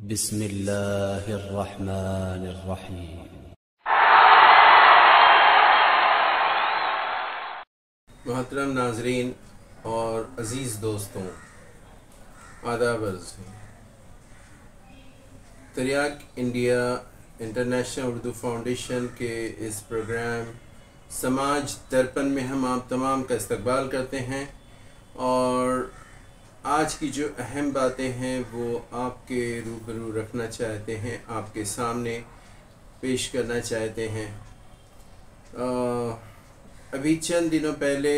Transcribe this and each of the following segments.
بسم اللہ الرحمن الرحیم۔ محترم ناظرین اور عزیز دوستوں، آداب عرض ہے۔ تریاق انڈیا انٹرنیشنل اردو فاؤنڈیشن کے اس پروگرام سماج درپن میں ہم آپ تمام کا استقبال کرتے ہیں، اور آج کی جو اہم باتیں ہیں وہ آپ کے روبرو رکھنا چاہتے ہیں، آپ کے سامنے پیش کرنا چاہتے ہیں۔ ابھی چند دنوں پہلے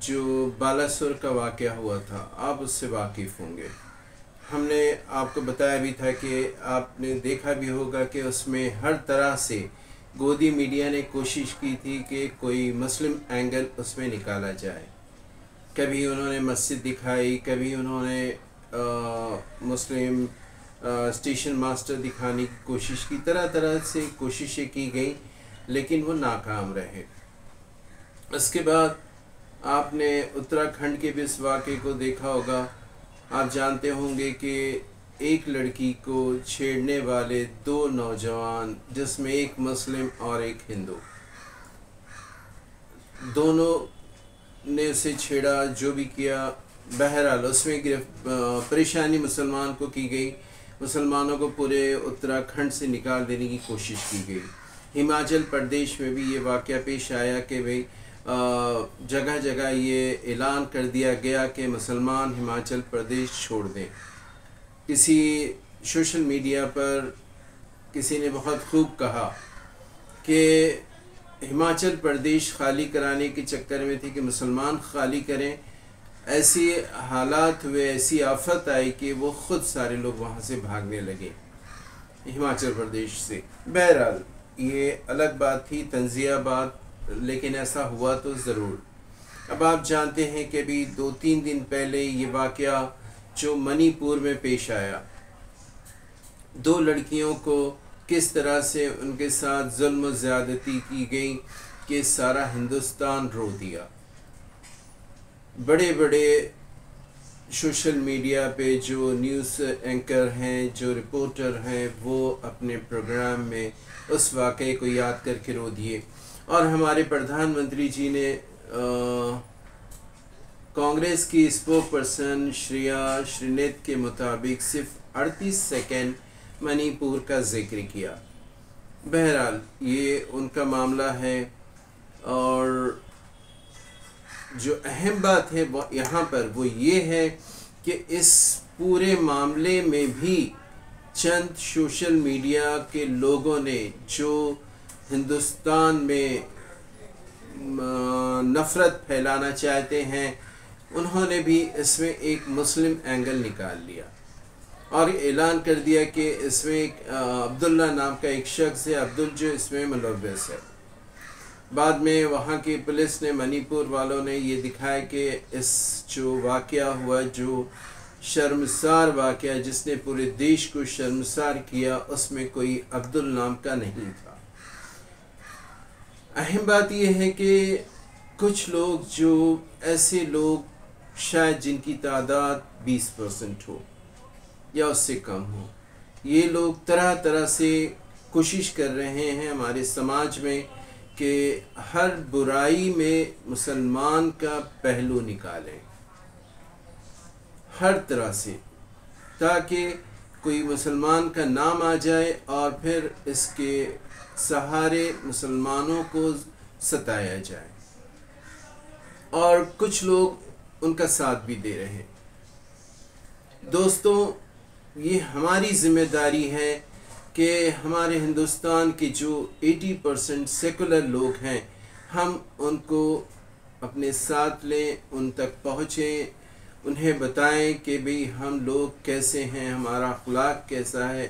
جو بالاسور کا واقعہ ہوا تھا، آپ اس سے واقف ہوں گے۔ ہم نے آپ کو بتایا بھی تھا کہ آپ نے دیکھا بھی ہوگا کہ اس میں ہر طرح سے گودی میڈیا نے کوشش کی تھی کہ کوئی مسلم اینگل اس میں نکالا جائے۔ کبھی انہوں نے مسجد دکھائی، کبھی انہوں نے مسلم اسٹیشن ماسٹر دکھانے کی کوشش کی، طرح طرح سے کوششیں کی گئیں، لیکن وہ ناکام رہے۔ اس کے بعد آپ نے اتراکھنڈ کے بھی اس واقعے کو دیکھا ہوگا۔ آپ جانتے ہوں گے کہ ایک لڑکی کو چھیڑنے والے دو نوجوان، جس میں ایک مسلم اور ایک ہندو، دونوں نے اسے چھیڑا، جو بھی کیا۔ بہرحال اس میں پریشانی مسلمان کو کی گئی، مسلمانوں کو پورے اتراکھنڈ سے نکال دینے کی کوشش کی گئی۔ ہماچل پردیش میں بھی یہ واقعہ پیش آیا کہ بھئی جگہ جگہ یہ اعلان کر دیا گیا کہ مسلمان ہماچل پردیش چھوڑ دیں۔ کسی سوشل میڈیا پر کسی نے بہت خوب کہا کہ ہماچل پردیش خالی کرانے کے چکر میں تھے کہ مسلمان خالی کریں، ایسی حالات ہوئے، ایسی آفت آئی کہ وہ خود سارے لوگ وہاں سے بھاگنے لگے ہماچل پردیش سے۔ بہرحال یہ الگ بات تھی، تنزیہ بات، لیکن ایسا ہوا تو ضرور۔ اب آپ جانتے ہیں کہ ابھی 2-3 دن پہلے یہ واقعہ جو منی پور میں پیش آیا، 2 لڑکیوں کو کس طرح سے ان کے ساتھ ظلم و زیادتی کی گئی کہ سارا ہندوستان رو دیا۔ بڑے بڑے سوشل میڈیا پہ جو نیوز اینکر ہیں، جو رپورٹر ہیں، وہ اپنے پروگرام میں اس واقعے کو یاد کر کے رو دیے، اور ہمارے پردھان منتری جی نے کانگریس کی اسپوک پرسن شریا شرینیت کے مطابق صرف 38 سیکنڈ منی پور کا ذکر کیا۔ بہرحال یہ ان کا معاملہ ہے، اور جو اہم بات ہے یہاں پر وہ یہ ہے کہ اس پورے معاملے میں بھی چند سوشل میڈیا کے لوگوں نے جو ہندوستان میں نفرت پھیلانا چاہتے ہیں، انہوں نے بھی اس میں ایک مسلم اینگل نکال لیا اور اعلان کر دیا کہ اس میں ایک عبداللہ نام کا ایک شخص ہے، عبدال، جو اس میں ملوث ہے۔ بعد میں وہاں کی پولیس نے، منی پور والوں نے یہ دکھایا کہ اس جو واقعہ ہوا، جو شرمسار واقعہ جس نے پورے دیش کو شرمسار کیا، اس میں کوئی عبدال نام کا نہیں تھا۔ اہم بات یہ ہے کہ کچھ لوگ، جو ایسے لوگ شاید جن کی تعداد 20% ہو یا اس سے کم ہو، یہ لوگ طرح طرح سے کوشش کر رہے ہیں ہمارے سماج میں کہ ہر برائی میں مسلمان کا پہلو نکالیں، ہر طرح سے، تاکہ کوئی مسلمان کا نام آ جائے اور پھر اس کے سہارے مسلمانوں کو ستایا جائے، اور کچھ لوگ ان کا ساتھ بھی دے رہے ہیں۔ دوستوں، یہ ہماری ذمہ داری ہے کہ ہمارے ہندوستان کے جو 80% سیکولر لوگ ہیں، ہم ان کو اپنے ساتھ لیں، ان تک پہنچیں، انہیں بتائیں کہ بھئی ہم لوگ کیسے ہیں، ہمارا اخلاق کیسا ہے۔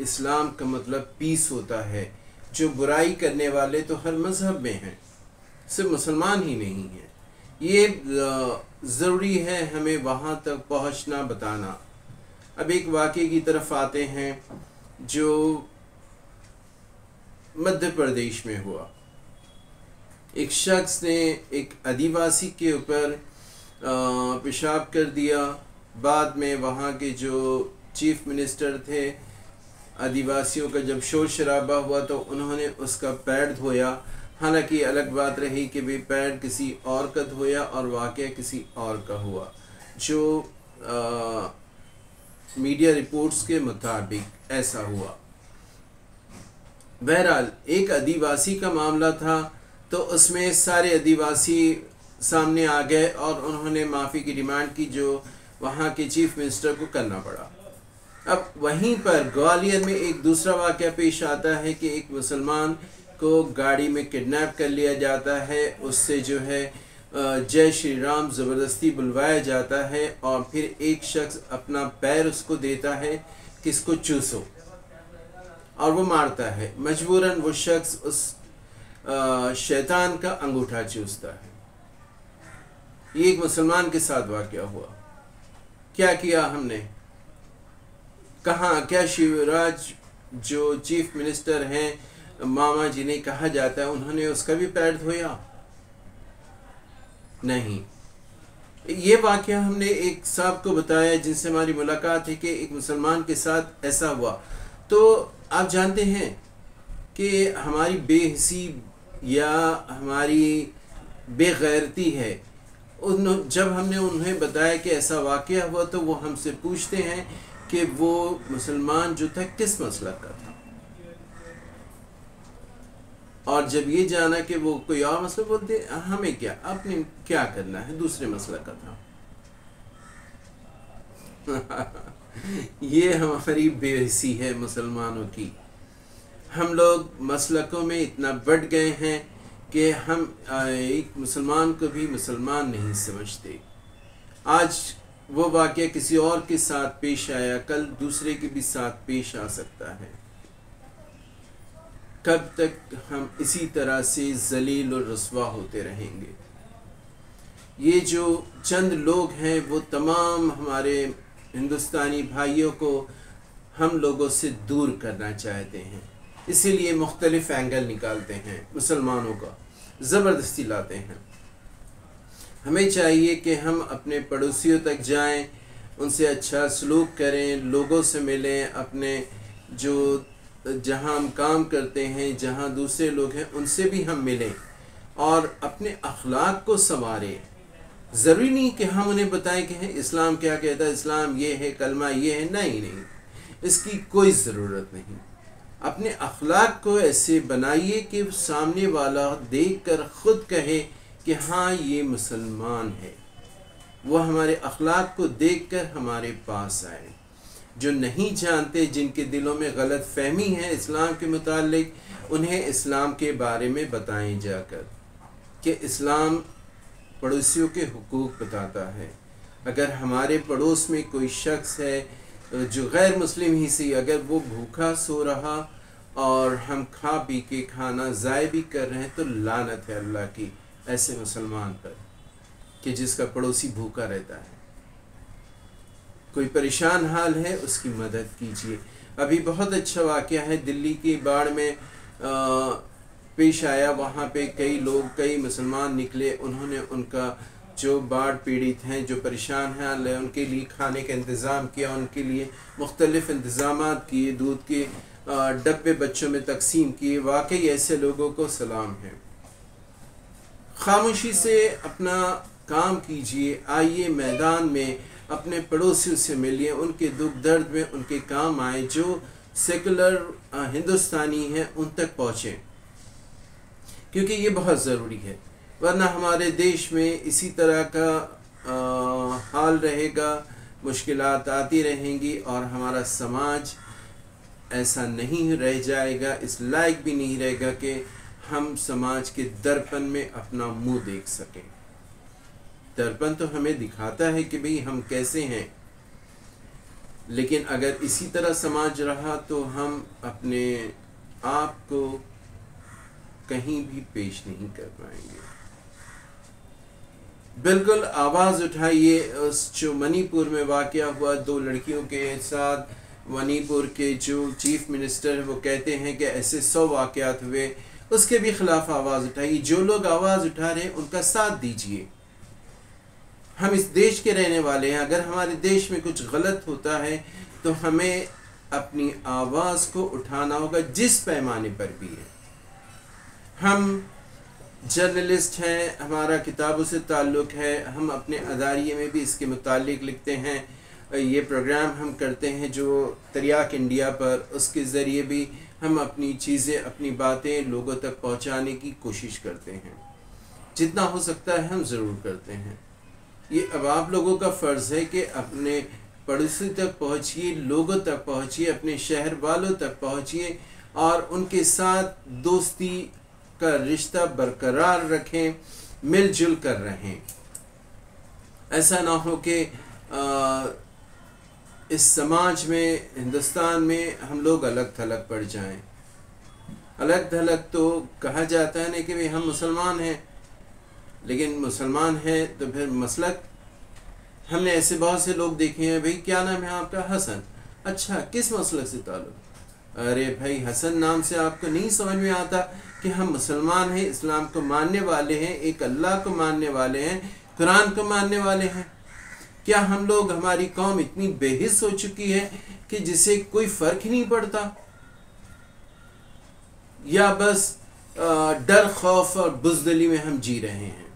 اسلام کا مطلب پیس ہوتا ہے۔ جو برائی کرنے والے تو ہر مذہب میں ہیں، صرف مسلمان ہی نہیں ہیں۔ یہ ضروری ہے ہمیں وہاں تک پہنچنا، بتانا۔ اب ایک واقعے کی طرف آتے ہیں جو مدھیہ پردیش میں ہوا۔ ایک شخص نے ایک آدیواسی کے اوپر پیشاب کر دیا، بعد میں وہاں کے جو چیف منسٹر تھے، آدیواسیوں کا جب شور شرابہ ہوا تو انہوں نے اس کا پیر دھویا، حالانکہ الگ بات رہی کہ بھی پیر کسی اور کا دھویا اور واقعہ کسی اور کا ہوا، جو میڈیا رپورٹس کے مطابق ایسا ہوا۔ بہرحال ایک آدیواسی کا معاملہ تھا تو اس میں سارے آدیواسی سامنے آ گئے اور انہوں نے معافی کی ڈیمانڈ کی، جو وہاں کے چیف منسٹر کو کرنا پڑا۔ اب وہیں پر گوالیار میں ایک دوسرا واقعہ پیش آتا ہے کہ ایک مسلمان کو گاڑی میں کڈنیپ کر لیا جاتا ہے، اس سے جو ہے جے شری رام زبردستی بلوایا جاتا ہے، اور پھر ایک شخص اپنا پیر اس کو دیتا ہے کہ اس کو چوسو، اور وہ مارتا ہے، مجبوراً وہ شخص اس شیطان کا انگوٹھا چوستا ہے۔ یہ ایک مسلمان کے ساتھ واقعہ ہوا۔ کیا کیا ہم نے؟ کہاں کیا شیوراج جو چیف منسٹر ہیں، ماما جنہیں کہا جاتا ہے، انہوں نے اس کا بھی پیر دھویا؟ نہیں۔ یہ واقعہ ہم نے ایک صاحب کو بتایا جن سے ہماری ملاقات ہے کہ ایک مسلمان کے ساتھ ایسا ہوا۔ تو آپ جانتے ہیں کہ ہماری بے حسی یا ہماری بے غیرتی ہے، جب ہم نے انہیں بتایا کہ ایسا واقعہ ہوا تو وہ ہم سے پوچھتے ہیں کہ وہ مسلمان جو تھا کس مسلک کا تھا، اور جب یہ جانا کہ وہ کوئی اور مسئلہ، بولتے ہمیں کیا، اپنے کیا کرنا ہے، دوسرے مسلک کا تھا۔ یہ ہماری بے حسی ہے مسلمانوں کی۔ ہم لوگ مسلکوں میں اتنا بڑھ گئے ہیں کہ ہم ایک مسلمان کو بھی مسلمان نہیں سمجھتے۔ آج وہ واقعہ کسی اور کے ساتھ پیش آیا، کل دوسرے کے بھی ساتھ پیش آ سکتا ہے۔ کب تک ہم اسی طرح سے ذلیل اور رسوا ہوتے رہیں گے؟ یہ جو چند لوگ ہیں وہ تمام ہمارے ہندوستانی بھائیوں کو ہم لوگوں سے دور کرنا چاہتے ہیں، اسی لیے مختلف اینگل نکالتے ہیں، مسلمانوں کا زبردستی لاتے ہیں۔ ہمیں چاہیے کہ ہم اپنے پڑوسیوں تک جائیں، ان سے اچھا سلوک کریں، لوگوں سے ملیں، اپنے جو جہاں ہم کام کرتے ہیں، جہاں دوسرے لوگ ہیں، ان سے بھی ہم ملیں اور اپنے اخلاق کو سنواریں۔ ضروری نہیں کہ ہم انہیں بتائیں کہ اسلام کیا کہتا ہے، اسلام یہ ہے، کلمہ یہ ہے، نہیں، اس کی کوئی ضرورت نہیں۔ اپنے اخلاق کو ایسے بنائیے کہ سامنے والا دیکھ کر خود کہے کہ ہاں یہ مسلمان ہے، وہ ہمارے اخلاق کو دیکھ کر ہمارے پاس آئے۔ جو نہیں جانتے، جن کے دلوں میں غلط فہمی ہے اسلام کے متعلق، انہیں اسلام کے بارے میں بتائیں جا کر کہ اسلام پڑوسیوں کے حقوق بتاتا ہے۔ اگر ہمارے پڑوس میں کوئی شخص ہے جو غیر مسلم ہی سی، اگر وہ بھوکا سو رہا اور ہم کھا پی کے کھانا ضائع بھی کر رہے ہیں تو لعنت ہے اللہ کی ایسے مسلمان پر کہ جس کا پڑوسی بھوکا رہتا ہے۔ کوئی پریشان حال ہے، اس کی مدد کیجیے۔ ابھی بہت اچھا واقعہ ہے دلی کی باڑ میں پیش آیا، وہاں پہ کئی لوگ، کئی مسلمان نکلے، انہوں نے ان کا جو باڑ پیڑت ہیں، جو پریشان ہیں، ان کے لیے کھانے کا انتظام کیا، ان کے لیے مختلف انتظامات کیے، دودھ کے ڈبے بچوں میں تقسیم کیے۔ واقعی ایسے لوگوں کو سلام ہے۔ خاموشی سے اپنا کام کیجیے، آئیے میدان میں اپنے پڑوسیوں سے ملیے، ان کے دکھ درد میں ان کے کام آئے، جو سیکولر ہندوستانی ہیں ان تک پہنچیں، کیونکہ یہ بہت ضروری ہے، ورنہ ہمارے دیش میں اسی طرح کا حال رہے گا، مشکلات آتی رہیں گی اور ہمارا سماج ایسا نہیں رہ جائے گا، اس لائق بھی نہیں رہے گا کہ ہم سماج کے درپن میں اپنا منہ دیکھ سکیں۔ درپن تو ہمیں دکھاتا ہے کہ بھئی ہم کیسے ہیں، لیکن اگر اسی طرح سماج رہا تو ہم اپنے آپ کو کہیں بھی پیش نہیں کر پائیں گے۔ بالکل آواز اٹھائیے۔ اس جو منی پور میں واقعہ ہوا 2 لڑکیوں کے ساتھ، منی پور کے جو چیف منسٹر ہیں وہ کہتے ہیں کہ ایسے 100 واقعات ہوئے، اس کے بھی خلاف آواز اٹھائیے۔ جو لوگ آواز اٹھا رہے ہیں ان کا ساتھ دیجیے۔ ہم اس دیش کے رہنے والے ہیں، اگر ہمارے دیش میں کچھ غلط ہوتا ہے تو ہمیں اپنی آواز کو اٹھانا ہوگا جس پیمانے پر بھی ہے. ہم جرنلسٹ ہیں, ہمارا کتابوں سے تعلق ہے, ہم اپنے اداریے میں بھی اس کے متعلق لکھتے ہیں, یہ پروگرام ہم کرتے ہیں جو تریاک انڈیا پر, اس کے ذریعے بھی ہم اپنی چیزیں, اپنی باتیں لوگوں تک پہنچانے کی کوشش کرتے ہیں. جتنا ہو سکتا ہے ہم ضرور کرتے ہیں. یہ اب آپ لوگوں کا فرض ہے کہ اپنے پڑوسی تک پہنچیے, لوگوں تک پہنچیے, اپنے شہر والوں تک پہنچیے اور ان کے ساتھ دوستی کا رشتہ برقرار رکھیں, مل جل کر رہیں. ایسا نہ ہو کہ اس سماج میں, ہندوستان میں ہم لوگ الگ تھلگ پڑ جائیں. الگ تھلگ تو کہا جاتا ہے نا کہ ہم مسلمان ہیں, لیکن مسلمان ہیں تو پھر مسلک, ہم نے ایسے بہت سے لوگ دیکھے ہیں, بھئی کیا نام ہے آپ کا؟ حسن. اچھا, کس مسلک سے تعلق؟ ارے بھائی حسن نام سے آپ کو نہیں سمجھ میں آتا کہ ہم مسلمان ہیں, اسلام کو ماننے والے ہیں, ایک اللہ کو ماننے والے ہیں, قرآن کو ماننے والے ہیں. کیا ہم لوگ, ہماری قوم اتنی بے حس ہو چکی ہے کہ جسے کوئی فرق ہی نہیں پڑتا, یا بس ڈر, خوف اور بزدلی میں ہم جی رہے ہیں؟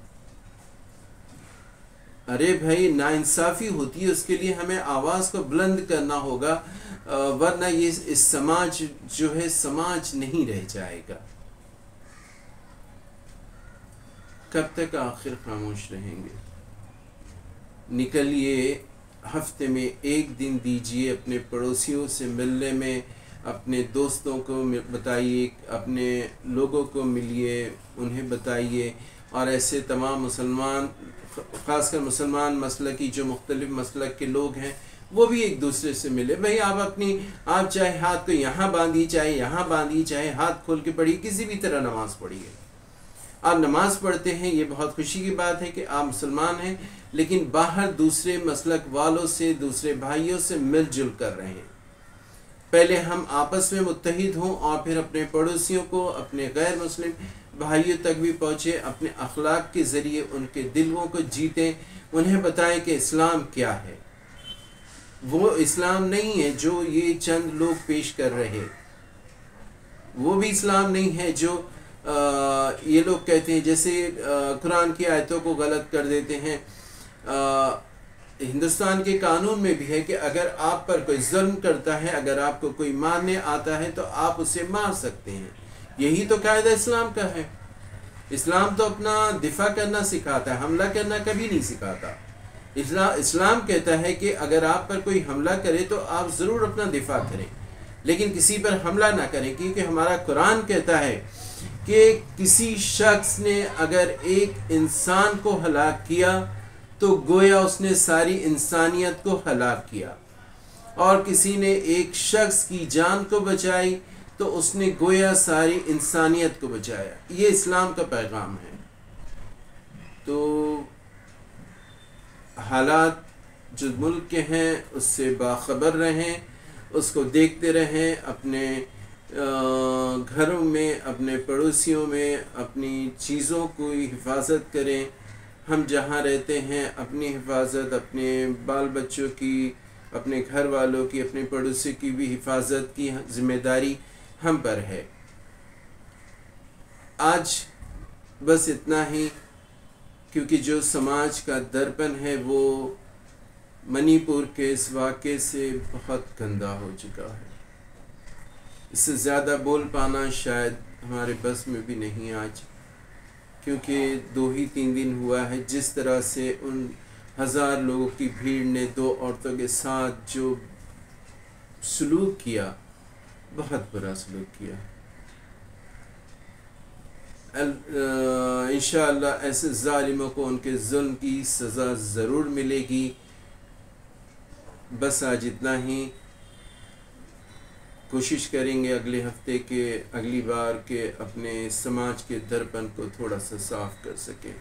ارے بھائی ناانصافی ہوتی ہے, اس کے لیے ہمیں آواز کو بلند کرنا ہوگا, ورنہ یہ اس سماج جو ہے سماج نہیں رہ جائے گا. کب تک آخر خاموش رہیں گے؟ نکلیے, ہفتے میں ایک دن دیجیے اپنے پڑوسیوں سے ملنے میں, اپنے دوستوں کو بتائیے, اپنے لوگوں کو ملیے, انہیں بتائیے. اور ایسے تمام مسلمان, خاص کر مسلمان مسلکی جو مختلف مسلک کے لوگ ہیں, وہ بھی ایک دوسرے سے ملے. بھئی آپ چاہے ہاتھ کو یہاں باندھی, چاہے یہاں باندھی, چاہے ہاتھ کھول کے پڑھی, کسی بھی طرح نماز پڑھیے. آپ نماز پڑھتے ہیں, یہ بہت خوشی کی بات ہے کہ آپ مسلمان ہیں, لیکن باہر دوسرے مسلک والوں سے, دوسرے بھائیوں سے مل جل کر رہیں. پہلے ہم آپس میں متحد ہوں اور پھر اپنے پڑوسیوں کو, اپنے غیر مسلم بھائیوں تک بھی پہنچے, اپنے اخلاق کے ذریعے ان کے دلوں کو جیتیں, انہیں بتائیں کہ اسلام کیا ہے. وہ اسلام نہیں ہے جو یہ چند لوگ پیش کر رہے, وہ بھی اسلام نہیں ہے جو یہ لوگ کہتے ہیں, جیسے قرآن کی آیتوں کو غلط کر دیتے ہیں. ہندوستان کے قانون میں بھی ہے کہ اگر آپ پر کوئی ظلم کرتا ہے, اگر آپ کو کوئی مارنے آتا ہے تو آپ اسے مار سکتے ہیں. یہی تو قاعدہ اسلام کا ہے. اسلام تو اپنا دفاع کرنا سکھاتا ہے, حملہ کرنا کبھی نہیں سکھاتا. اسلام کہتا ہے کہ اگر آپ پر کوئی حملہ کرے تو آپ ضرور اپنا دفاع کریں, لیکن کسی پر حملہ نہ کریں, کیونکہ ہمارا قرآن کہتا ہے کہ کسی شخص نے اگر ایک انسان کو ہلاک کیا تو گویا اس نے ساری انسانیت کو ہلاک کیا, اور کسی نے ایک شخص کی جان کو بچائی تو اس نے گویا ساری انسانیت کو بچایا. یہ اسلام کا پیغام ہے. تو حالات جو ملک کے ہیں اس سے باخبر رہیں, اس کو دیکھتے رہیں, اپنے گھروں میں, اپنے پڑوسیوں میں اپنی چیزوں کو حفاظت کریں. ہم جہاں رہتے ہیں اپنی حفاظت, اپنے بال بچوں کی, اپنے گھر والوں کی, اپنے پڑوسی کی بھی حفاظت کی ذمہ داری ہم پر ہے. آج بس اتنا ہی, کیونکہ جو سماج کا درپن ہے وہ منی پور کے اس واقعے سے بہت گندا ہو چکا ہے. اس سے زیادہ بول پانا شاید ہمارے بس میں بھی نہیں آج, کیونکہ 2-3 دن ہوا ہے. جس طرح سے ان 1000 لوگوں کی بھیڑ نے 2 عورتوں کے ساتھ جو سلوک کیا, بہت برا سلوک کیا. انشاءاللہ ایسے ظالموں کو ان کے ظلم کی سزا ضرور ملے گی. بس آج اتنا ہی. کوشش کریں گے اگلے ہفتے کے اگلی بار کے اپنے سماج کے درپن کو تھوڑا سا صاف کر سکیں.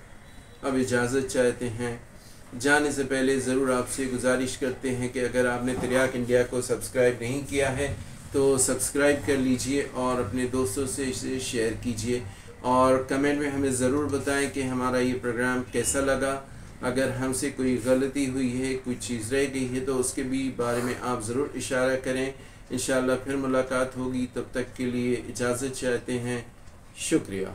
اب اجازت چاہتے ہیں. جانے سے پہلے ضرور آپ سے گزارش کرتے ہیں کہ اگر آپ نے تریاک انڈیا کو سبسکرائب نہیں کیا ہے تو سبسکرائب کر لیجئے اور اپنے دوستوں سے اسے شیئر کیجئے, اور کمنٹ میں ہمیں ضرور بتائیں کہ ہمارا یہ پروگرام کیسا لگا, اگر ہم سے کوئی غلطی ہوئی ہے، کوئی چیز رہ گئی ہے تو اس کے بھی بارے میں آپ ضرور اشارہ کریں. انشاءاللہ پھر ملاقات ہوگی. تب تک کے لیے اجازت چاہتے ہیں. شکریہ.